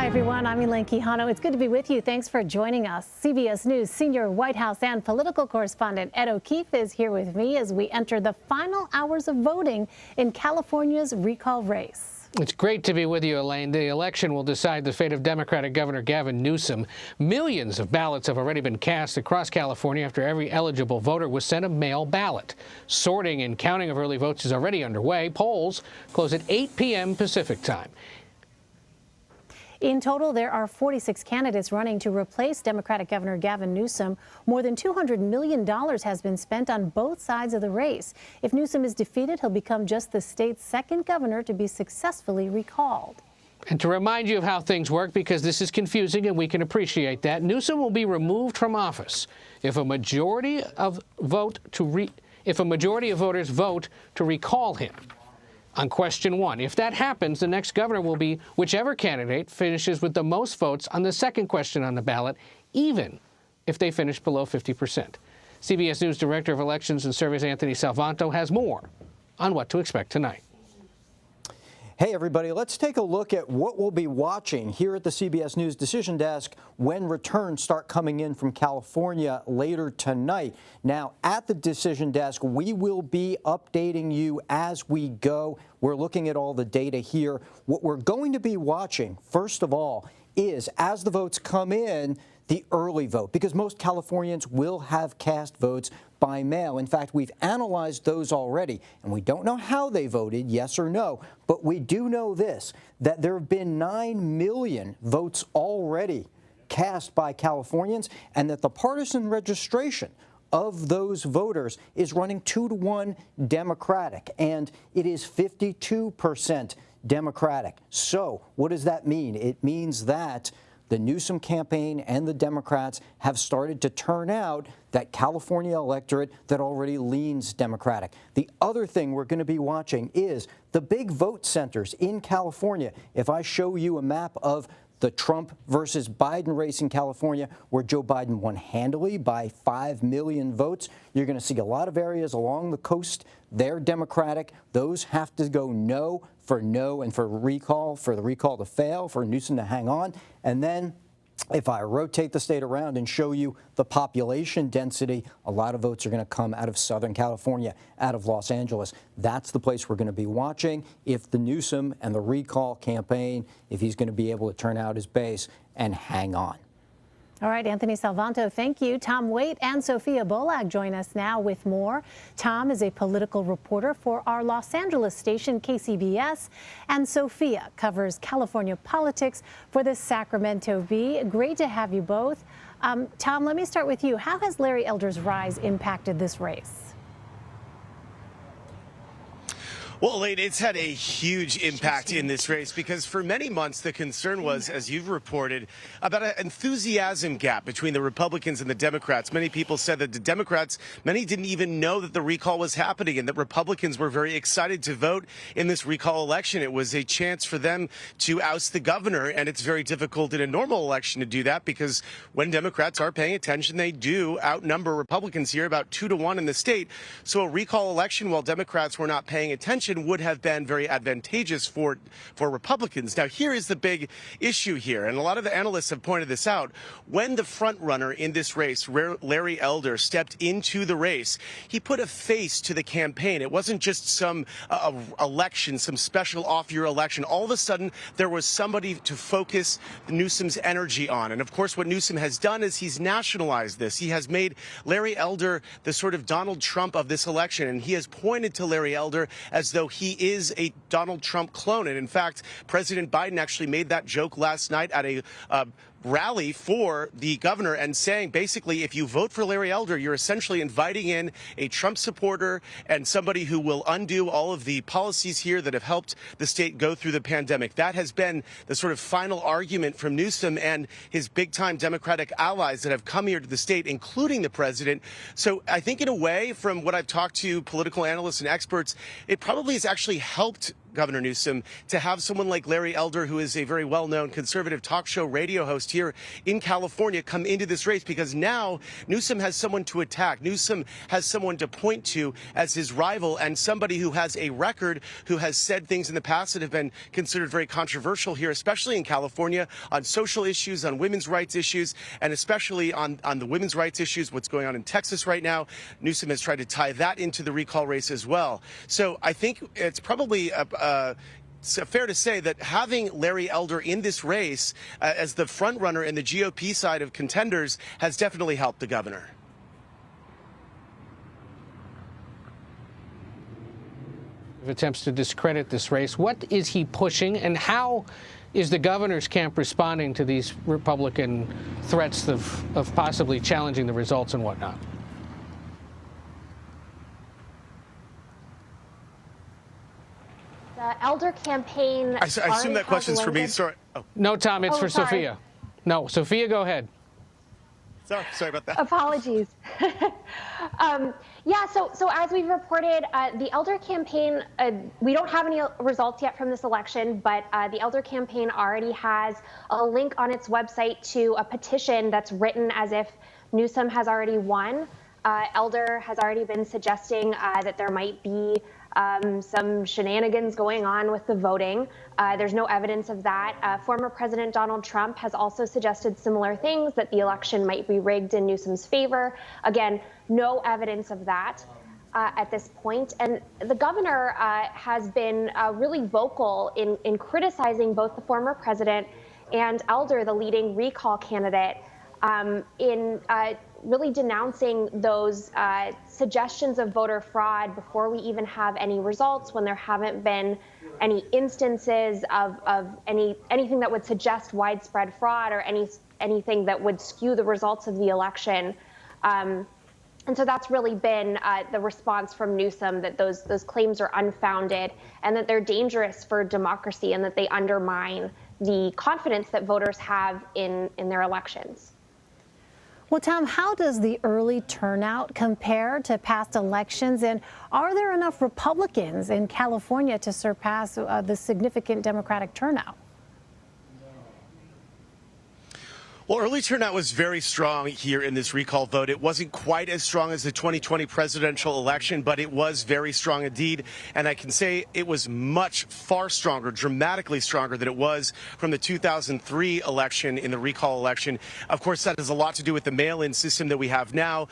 Hi, everyone. I'm Elaine Quijano. It's good to be with you. Thanks for joining us. CBS News senior White House and political correspondent Ed O'Keefe is here with me as we enter the final hours of voting in California's recall race. It's great to be with you, Elaine. The election will decide the fate of Democratic Governor Gavin Newsom. Millions of ballots have already been cast across California after every eligible voter was sent a mail ballot. Sorting and counting of early votes is already underway. Polls close at 8 p.m. Pacific time. In total, there are 46 candidates running to replace Democratic Governor Gavin Newsom. More than $200 million has been spent on both sides of the race. If Newsom is defeated, he'll become just the state's second governor to be successfully recalled. And to remind you of how things work, because this is confusing and we can appreciate that, Newsom will be removed from office if a majority of voters vote to recall him on question 1. If that happens, the next governor will be whichever candidate finishes with the most votes on the second question on the ballot, even if they finish below 50%. CBS News Director of Elections and Surveys Anthony Salvanto has more on what to expect tonight. Hey, everybody, let's take a look at what we'll be watching here at the CBS News Decision Desk when returns start coming in from California later tonight. Now, at the Decision Desk, we will be updating you as we go. We're looking at all the data here. What we're going to be watching, first of all, is as the votes come in, the early vote, because most Californians will have cast votes by mail. In fact, we've analyzed those already, and we don't know how they voted, yes or no, but we do know this, that there have been 9 million votes already cast by Californians, and that the partisan registration of those voters is running 2-to-1 Democratic, and it is 52% Democratic. So what does that mean? It means that the Newsom campaign and the Democrats have started to turn out that California electorate that already leans Democratic. The other thing we're going to be watching is the big vote centers in California. If I show you a map of the Trump versus Biden race in California, where Joe Biden won handily by 5 million votes, you're going to see a lot of areas along the coast. They're Democratic. Those have to go no and for recall, for the recall to fail, for Newsom to hang on. And then if I rotate the state around and show you the population density, a lot of votes are going to come out of Southern California, out of Los Angeles. That's the place we're going to be watching if the Newsom and the recall campaign, if he's going to be able to turn out his base and hang on. All right, Anthony Salvanto, thank you. Tom Waite and Sophia Bollag join us now with more. Tom is a political reporter for our Los Angeles station, KCBS, and Sophia covers California politics for the Sacramento Bee. Great to have you both. Tom, let me start with you. How has Larry Elder's rise impacted this race? Well, Elaine, it's had a huge impact in this race because for many months the concern was, as you've reported, about an enthusiasm gap between the Republicans and the Democrats. Many people said that the Democrats, many didn't even know that the recall was happening and that Republicans were very excited to vote in this recall election. It was a chance for them to oust the governor, and it's very difficult in a normal election to do that because when Democrats are paying attention, they do outnumber Republicans here about 2-to-1 in the state. So a recall election, while Democrats were not paying attention, would have been very advantageous for Republicans. Now, here is the big issue here, and a lot of the analysts have pointed this out. When the front runner in this race, Larry Elder, stepped into the race, he put a face to the campaign. It wasn't just some election, some special off-year election. All of a sudden, there was somebody to focus Newsom's energy on. And of course, what Newsom has done is he's nationalized this. He has made Larry Elder the sort of Donald Trump of this election, and he has pointed to Larry Elder as though he is a Donald Trump clone. And in fact, President Biden actually made that joke last night at a rally for the governor and saying, basically, if you vote for Larry Elder, you're essentially inviting in a Trump supporter and somebody who will undo all of the policies here that have helped the state go through the pandemic. That has been the sort of final argument from Newsom and his big-time Democratic allies that have come here to the state, including the president. So I think in a way, from what I've talked to political analysts and experts, it probably has actually helped Governor Newsom, to have someone like Larry Elder, who is a very well-known conservative talk show radio host here in California, come into this race, because now Newsom has someone to attack. Newsom has someone to point to as his rival, and somebody who has a record, who has said things in the past that have been considered very controversial here, especially in California, on social issues, on women's rights issues, and especially on the women's rights issues, what's going on in Texas right now. Newsom has tried to tie that into the recall race as well. So I think it's probably fair to say that having Larry Elder in this race as the front runner in the GOP side of contenders has definitely helped the governor. Attempts to discredit this race. What is he pushing, and how is the governor's camp responding to these Republican threats of possibly challenging the results and whatnot? The Elder campaign. I assume that question's for me. Sorry. Oh. No, Tom, it's for sorry. Sophia. No, Sophia, go ahead. Sorry about that. Apologies. Yeah, so as we've reported, the Elder campaign, we don't have any results yet from this election, but the Elder campaign already has a link on its website to a petition that's written as if Newsom has already won. Elder has already been suggesting that there might be some shenanigans going on with the voting. There's no evidence of that. Former President Donald Trump has also suggested similar things, that the election might be rigged in Newsom's favor. Again, no evidence of that at this point. And the governor has been really vocal in criticizing both the former president and Elder, the leading recall candidate, in really denouncing those suggestions of voter fraud before we even have any results, when there haven't been any instances of anything that would suggest widespread fraud or anything that would skew the results of the election. And so that's really been the response from Newsom, that those claims are unfounded and that they're dangerous for democracy and that they undermine the confidence that voters have in their elections. Well, Tom, how does the early turnout compare to past elections? And are there enough Republicans in California to surpass the significant Democratic turnout? Well, early turnout was very strong here in this recall vote. It wasn't quite as strong as the 2020 presidential election, but it was very strong indeed. And I can say it was far stronger, dramatically stronger than it was from the 2003 election in the recall election. Of course, that has a lot to do with the mail-in system that we have now.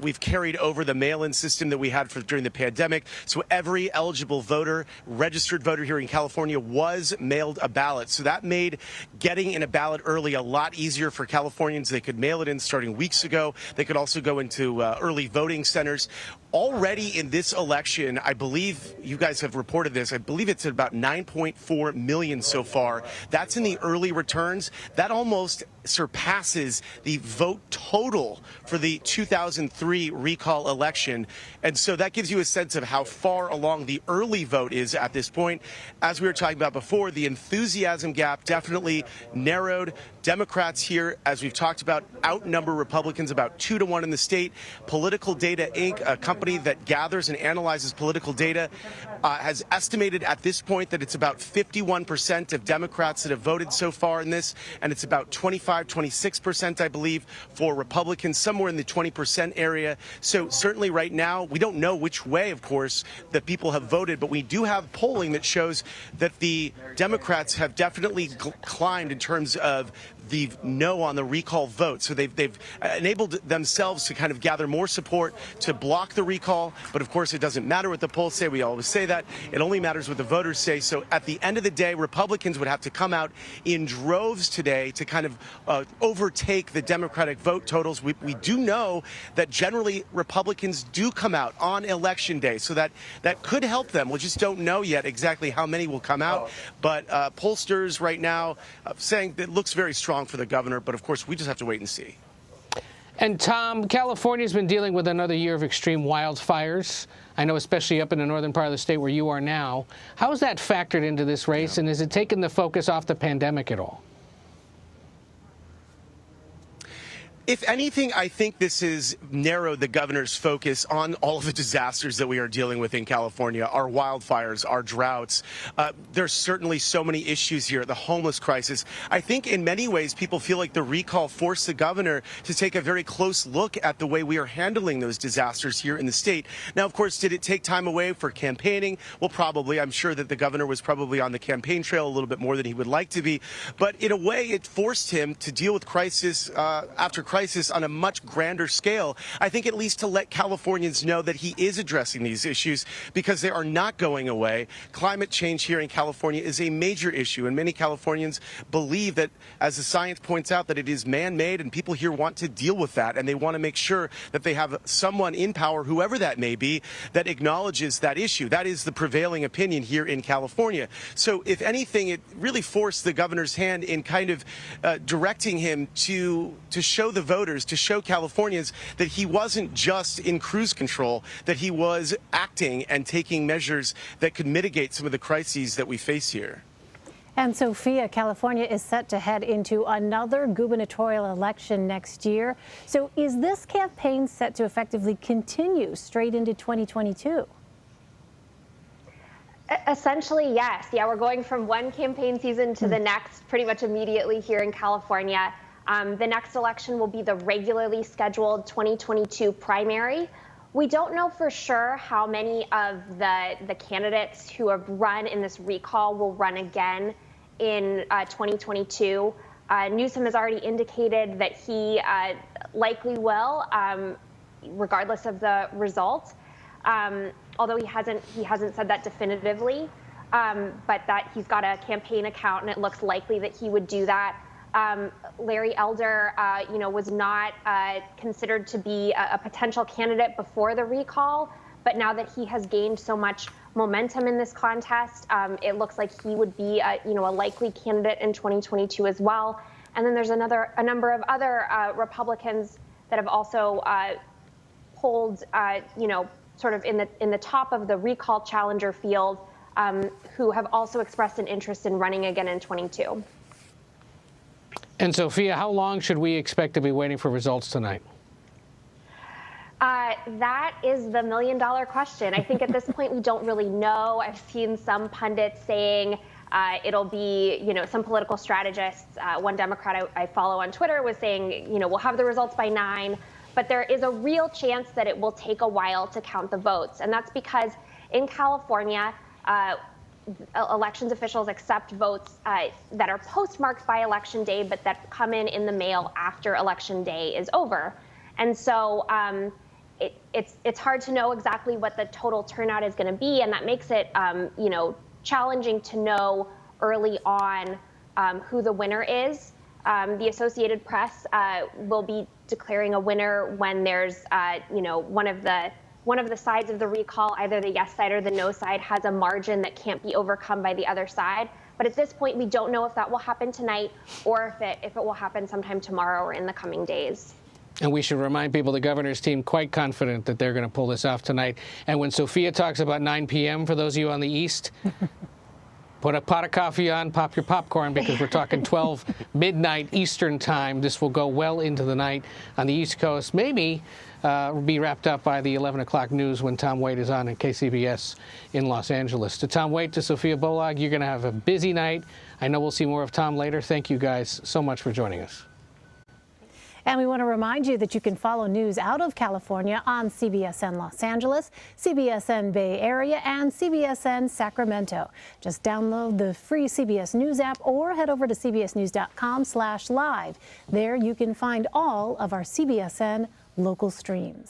We've carried over the mail-in system that we had during the pandemic. So every eligible voter, registered voter here in California, was mailed a ballot. So that made getting in a ballot early a lot easier for Californians. They could mail it in starting weeks ago. They could also go into early voting centers. Already in this election, I believe you guys have reported this, I believe it's at about 9.4 million so far. That's in the early returns. That almost surpasses the vote total for the 2003 recall election. And so that gives you a sense of how far along the early vote is at this point. As we were talking about before, the enthusiasm gap definitely narrowed. Democrats here, as we've talked about, outnumber Republicans about 2-1 in the state. Political Data Inc., a company that gathers and analyzes political data, has estimated at this point that it's about 51% of Democrats that have voted so far in this, and it's about 26%, I believe, for Republicans, somewhere in the 20% area. So certainly right now, we don't know which way, of course, that people have voted, but we do have polling that shows that the Democrats have definitely climbed in terms of the no on the recall vote. So they've enabled themselves to kind of gather more support to block the recall. But of course, it doesn't matter what the polls say. We always say that. It only matters what the voters say. So at the end of the day, Republicans would have to come out in droves today to kind of overtake the Democratic vote totals. We do know that generally Republicans do come out on election day. So that could help them. We just don't know yet exactly how many will come out. But pollsters right now saying that it looks very strong for the governor, but of course we just have to wait and see. And Tom, California's been dealing with another year of extreme wildfires. I know, especially up in the northern part of the state where you are now. How has that factored into this race, and has it taken the focus off the pandemic at all? If anything, I think this has narrowed the governor's focus on all of the disasters that we are dealing with in California, our wildfires, our droughts. There's certainly so many issues here, the homeless crisis. I think in many ways people feel like the recall forced the governor to take a very close look at the way we are handling those disasters here in the state. Now, of course, did it take time away for campaigning? Well, probably. I'm sure that the governor was probably on the campaign trail a little bit more than he would like to be. But in a way, it forced him to deal with crisis after crisis on a much grander scale. I think at least to let Californians know that he is addressing these issues because they are not going away. Climate change here in California is a major issue, and many Californians believe that, as the science points out, that it is man-made, and people here want to deal with that, and they want to make sure that they have someone in power, whoever that may be, that acknowledges that issue. That is the prevailing opinion here in California. So if anything, it really forced the governor's hand in kind of directing him to show the voters, to show Californians that he wasn't just in cruise control, that he was acting and taking measures that could mitigate some of the crises that we face here. And Sophia, California is set to head into another gubernatorial election next year. So is this campaign set to effectively continue straight into 2022? Essentially, yes. Yeah, we're going from one campaign season to the next pretty much immediately here in California. The next election will be the regularly scheduled 2022 primary. We don't know for sure how many of the candidates who have run in this recall will run again in 2022. Newsom has already indicated that he likely will, regardless of the results. Although he hasn't said that definitively, but that he's got a campaign account and it looks likely that he would do that. Larry Elder, was not considered to be a potential candidate before the recall, but now that he has gained so much momentum in this contest, it looks like he would be a likely candidate in 2022 as well. And then there's a number of other Republicans that have also polled, sort of in the top of the recall challenger field, who have also expressed an interest in running again in 22. And Sophia, how long should we expect to be waiting for results tonight? That is the million-dollar question. I think at this point we don't really know. I've seen some pundits saying it'll be, some political strategists. One Democrat I follow on Twitter was saying, we'll have the results by 9. But there is a real chance that it will take a while to count the votes. And that's because in California, elections officials accept votes that are postmarked by Election Day, but that come in the mail after Election Day is over. And so it's hard to know exactly what the total turnout is going to be, and that makes it challenging to know early on who the winner is. The Associated Press will be declaring a winner when there's one of the sides of the recall, either the yes side or the no side, has a margin that can't be overcome by the other side. But at this point, we don't know if that will happen tonight or if it will happen sometime tomorrow or in the coming days. And we should remind people the governor's team quite confident that they're going to pull this off tonight. And when Sophia talks about 9 p.m., for those of you on the East, put a pot of coffee on, pop your popcorn, because we're talking 12 midnight Eastern time. This will go well into the night on the East Coast. Maybe be wrapped up by the 11 o'clock news when Tom Waite is on at KCBS in Los Angeles. To Tom Waite, to Sophia Bollag, you're going to have a busy night. I know we'll see more of Tom later. Thank you guys so much for joining us. And we want to remind you that you can follow news out of California on CBSN Los Angeles, CBSN Bay Area, and CBSN Sacramento. Just download the free CBS News app or head over to cbsnews.com/live. There you can find all of our CBSN local streams.